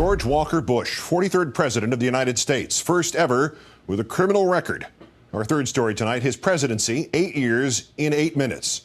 George Walker Bush, 43rd President of the United States, first ever with a criminal record. Our third story tonight, his presidency, 8 years in 8 minutes.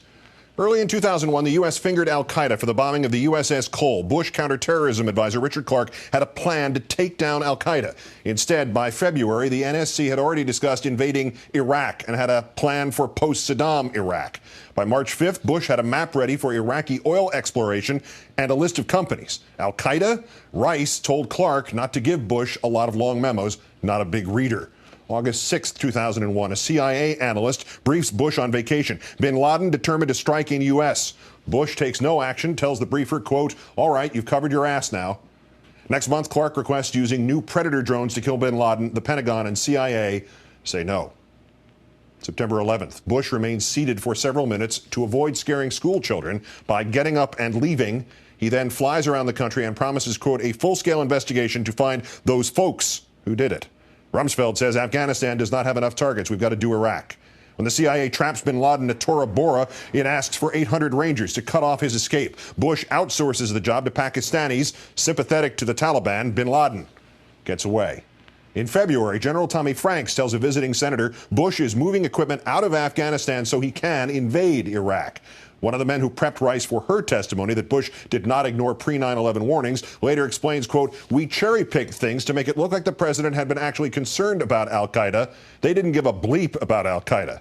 Early in 2001, the U.S. fingered al-Qaeda for the bombing of the USS Cole. Bush counterterrorism advisor Richard Clarke had a plan to take down al-Qaeda. Instead, by February, the NSC had already discussed invading Iraq and had a plan for post-Saddam Iraq. By March 5th, Bush had a map ready for Iraqi oil exploration and a list of companies. Al-Qaeda? Rice told Clarke not to give Bush a lot of long memos, not a big reader. August 6, 2001, a CIA analyst briefs Bush on vacation. Bin Laden determined to strike in U.S. Bush takes no action, tells the briefer, quote, "All right, you've covered your ass now." Next month, Clarke requests using new Predator drones to kill bin Laden. The Pentagon and CIA say no. September 11th, Bush remains seated for several minutes to avoid scaring school children by getting up and leaving. He then flies around the country and promises, quote, "a full-scale investigation to find those folks who did it." Rumsfeld says Afghanistan does not have enough targets. We've got to do Iraq. When the CIA traps bin Laden at Tora Bora, it asks for 800 Rangers to cut off his escape. Bush outsources the job to Pakistanis sympathetic to the Taliban. Bin Laden gets away. In February, General Tommy Franks tells a visiting senator Bush is moving equipment out of Afghanistan so he can invade Iraq. One of the men who prepped Rice for her testimony that Bush did not ignore pre-9/11 warnings later explains, quote, "We cherry-picked things to make it look like the president had been actually concerned about al-Qaeda. They didn't give a bleep about al-Qaeda."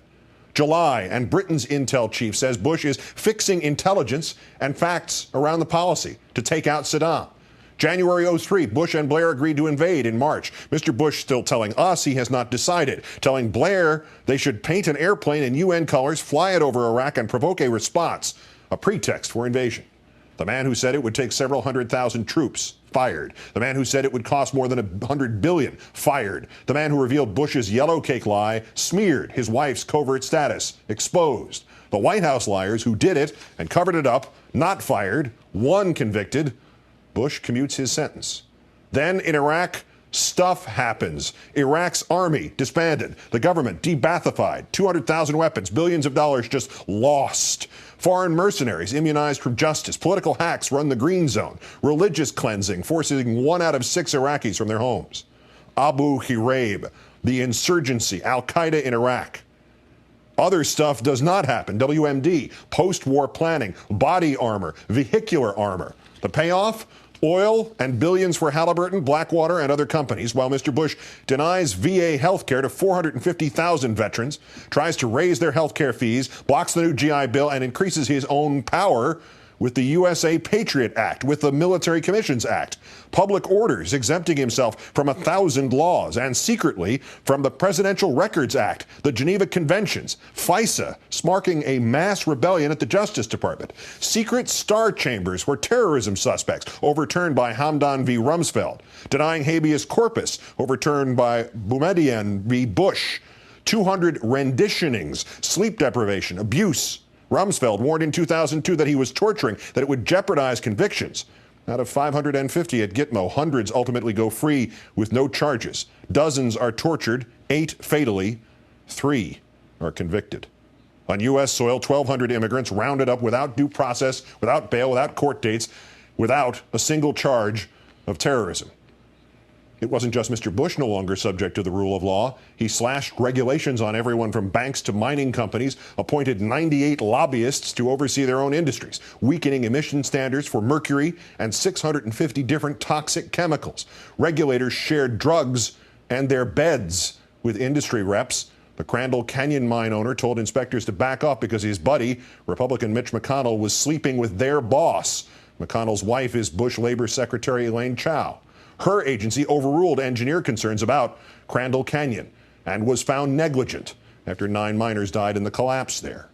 July, and Britain's intel chief says Bush is fixing intelligence and facts around the policy to take out Saddam. January 03, Bush and Blair agreed to invade in March. Mr. Bush still telling us he has not decided, telling Blair they should paint an airplane in UN colors, fly it over Iraq, and provoke a response, a pretext for invasion. The man who said it would take several 100,000 troops, fired. The man who said it would cost more than $100 billion, fired. The man who revealed Bush's yellow cake lie, smeared. His wife's covert status, exposed. The White House liars who did it and covered it up, not fired, one convicted. Bush commutes his sentence. Then in Iraq, stuff happens. Iraq's army disbanded. The government de-Baathified. 200,000 weapons, billions of dollars just lost. Foreign mercenaries immunized from justice. Political hacks run the green zone. Religious cleansing, forcing 1 out of 6 Iraqis from their homes. Abu Ghraib, the insurgency, al-Qaeda in Iraq. Other stuff does not happen. WMD, post-war planning, body armor, vehicular armor. The payoff? Oil and billions for Halliburton, Blackwater, and other companies, while Mr. Bush denies VA health care to 450,000 veterans, tries to raise their health care fees, blocks the new GI Bill, and increases his own power with the USA Patriot Act, with the Military Commissions Act, public orders exempting himself from 1,000 laws, and secretly from the Presidential Records Act, the Geneva Conventions, FISA, sparking a mass rebellion at the Justice Department, secret star chambers for terrorism suspects, overturned by Hamdan v. Rumsfeld, denying habeas corpus, overturned by Boumediene v. Bush, 200 renditionings, sleep deprivation, abuse. Rumsfeld warned in 2002 that he was torturing, that it would jeopardize convictions. Out of 550 at Gitmo, hundreds ultimately go free with no charges. Dozens are tortured, 8 fatally, 3 are convicted. On U.S. soil, 1,200 immigrants rounded up without due process, without bail, without court dates, without a single charge of terrorism. It wasn't just Mr. Bush no longer subject to the rule of law. He slashed regulations on everyone from banks to mining companies, appointed 98 lobbyists to oversee their own industries, weakening emission standards for mercury and 650 different toxic chemicals. Regulators shared drugs and their beds with industry reps. The Crandall Canyon mine owner told inspectors to back off because his buddy, Republican Mitch McConnell, was sleeping with their boss. McConnell's wife is Bush Labor Secretary Elaine Chao. Her agency overruled engineer concerns about Crandall Canyon and was found negligent after 9 miners died in the collapse there.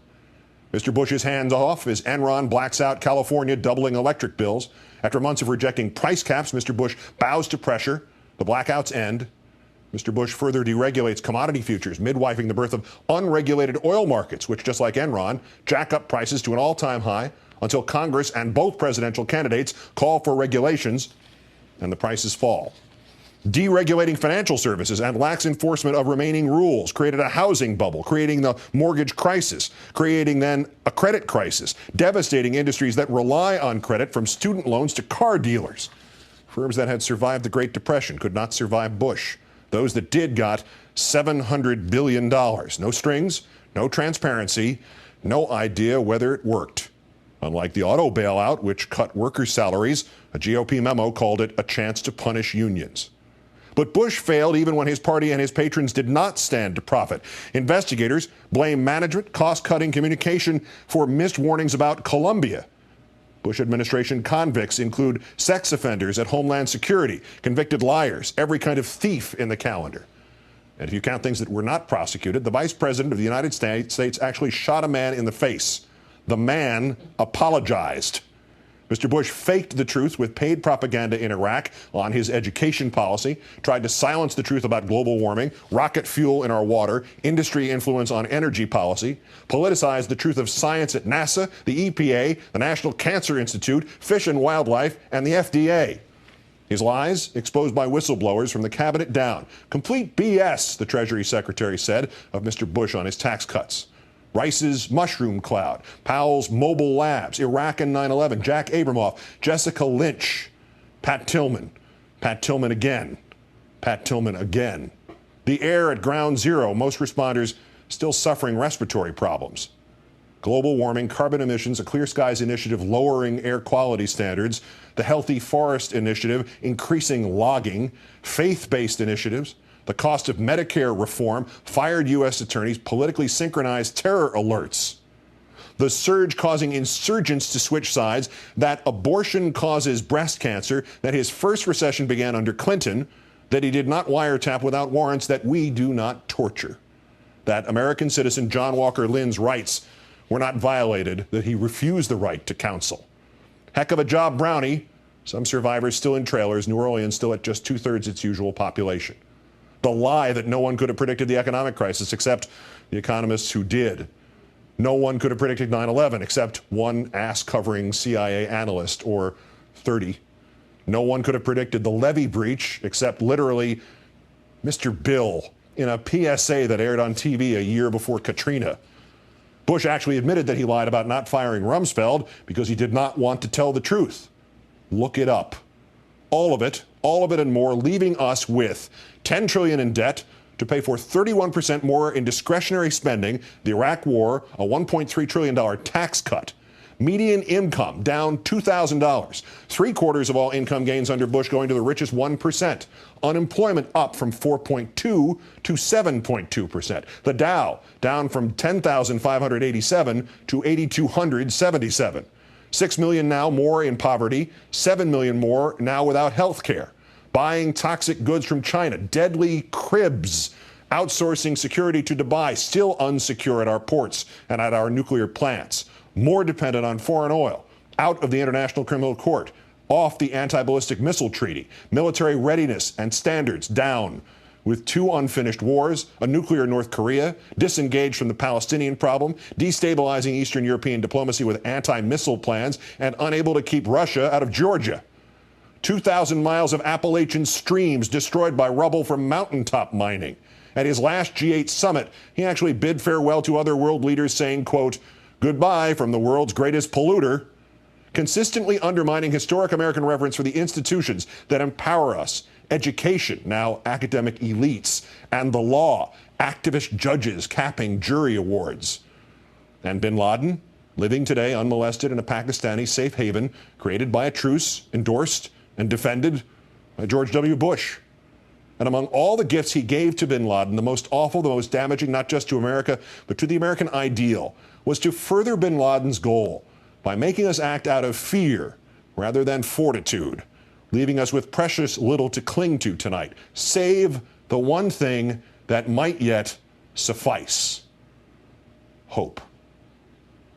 Mr. Bush's hands off as Enron blacks out California, doubling electric bills. After months of rejecting price caps, Mr. Bush bows to pressure. The blackouts end. Mr. Bush further deregulates commodity futures, midwifing the birth of unregulated oil markets, which, just like Enron, jack up prices to an all-time high until Congress and both presidential candidates call for regulations and the prices fall. Deregulating financial services and lax enforcement of remaining rules created a housing bubble, creating the mortgage crisis, creating then a credit crisis, devastating industries that rely on credit from student loans to car dealers. Firms that had survived the Great Depression could not survive Bush. Those that did got $700 billion. No strings, no transparency, no idea whether it worked. Unlike the auto bailout, which cut workers' salaries, a GOP memo called it a chance to punish unions. But Bush failed even when his party and his patrons did not stand to profit. Investigators blame management, cost-cutting communication for missed warnings about Colombia. Bush administration convicts include sex offenders at Homeland Security, convicted liars, every kind of thief in the calendar. And if you count things that were not prosecuted, the Vice President of the United States actually shot a man in the face. The man apologized. Mr. Bush faked the truth with paid propaganda in Iraq on his education policy, tried to silence the truth about global warming, rocket fuel in our water, industry influence on energy policy, politicized the truth of science at NASA, the EPA, the National Cancer Institute, Fish and Wildlife, and the FDA. His lies exposed by whistleblowers from the cabinet down. Complete BS, the Treasury Secretary said of Mr. Bush on his tax cuts. Rice's mushroom cloud, Powell's mobile labs, Iraq and 9/11, Jack Abramoff, Jessica Lynch, Pat Tillman again, Pat Tillman again. The air at ground zero, most responders still suffering respiratory problems. Global warming, carbon emissions, a Clear Skies Initiative lowering air quality standards, the Healthy Forest Initiative increasing logging, faith-based initiatives, the cost of Medicare reform, fired U.S. attorneys, politically synchronized terror alerts. The surge causing insurgents to switch sides, that abortion causes breast cancer, that his first recession began under Clinton, that he did not wiretap without warrants, that we do not torture, that American citizen John Walker Lynn's rights were not violated, that he refused the right to counsel. Heck of a job, Brownie. Some survivors still in trailers, New Orleans still at just 2/3 its usual population. The lie that no one could have predicted the economic crisis except the economists who did. No one could have predicted 9/11 except one ass-covering CIA analyst, or 30. No one could have predicted the levee breach except literally Mr. Bill in a PSA that aired on TV a year before Katrina. Bush actually admitted that he lied about not firing Rumsfeld because he did not want to tell the truth. Look it up. All of it and more, leaving us with $10 trillion in debt to pay for 31% more in discretionary spending, the Iraq war, a $1.3 trillion tax cut, median income down $2,000, 3/4 of all income gains under Bush going to the richest 1%, unemployment up from 4.2 to 7.2%, the Dow down from 10,587 to 8,277. 6 million now more in poverty, 7 million more now without health care. Buying toxic goods from China, deadly cribs, outsourcing security to Dubai, still unsecure at our ports and at our nuclear plants, more dependent on foreign oil, out of the International Criminal Court, off the anti-ballistic missile treaty, military readiness and standards down, with 2 unfinished wars, a nuclear North Korea, disengaged from the Palestinian problem, destabilizing Eastern European diplomacy with anti-missile plans, and unable to keep Russia out of Georgia. 2,000 miles of Appalachian streams destroyed by rubble from mountaintop mining. At his last G8 summit, he actually bid farewell to other world leaders, saying, quote, "Goodbye from the world's greatest polluter," consistently undermining historic American reverence for the institutions that empower us. Education, now academic elites, and the law, activist judges capping jury awards. And bin Laden, living today unmolested in a Pakistani safe haven created by a truce, endorsed and defended by George W. Bush. And among all the gifts he gave to bin Laden, the most awful, the most damaging, not just to America, but to the American ideal, was to further bin Laden's goal by making us act out of fear rather than fortitude, leaving us with precious little to cling to tonight, save the one thing that might yet suffice: hope.